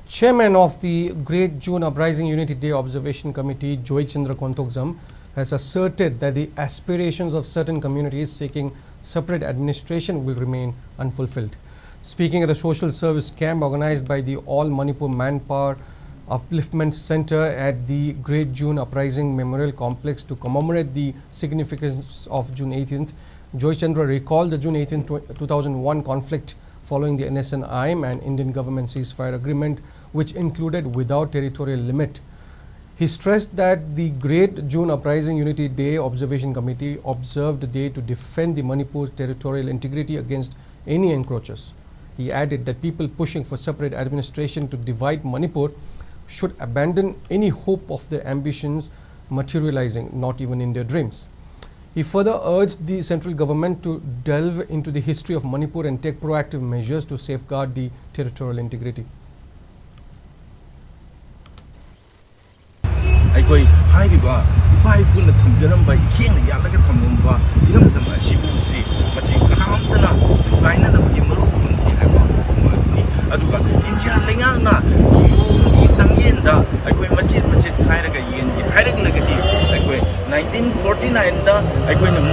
Chairman of the Great June Uprising Unity Day Observation Committee, Joychandra has asserted that the aspirations of certain communities seeking separate administration will remain unfulfilled. Speaking at a social service camp organized by the All Manipur Manpower Upliftment Center at the Great June Uprising Memorial Complex to commemorate the significance of June 18th, Joychandra recalled the June 18, 2001 conflict following the NSN-IM and Indian government ceasefire agreement, which included without territorial limit. He stressed that the Great June Uprising Unity Day Observation Committee observed the day to defend the Manipur's territorial integrity against any encroachers. He added that people pushing for separate administration to divide Manipur should abandon any hope of their ambitions materializing, not even in their dreams. He further urged the central government to delve into the history of Manipur and take proactive measures to safeguard the territorial integrity.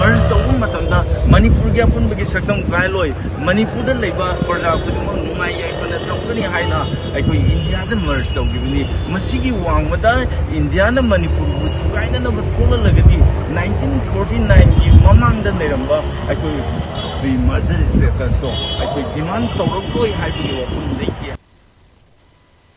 merge tawum matamda Manipur gya pun bagi saktam gailoi Manipur da leba forja khudum nungai yai fana tawkani haina aikoi India da merge taw gibini masigi wangmada India na Manipur bu thugaina na thola lagati 1949 gi mamang da leramba aikoi free merger status to aikoi demand tawrok loi haibuni wafun leike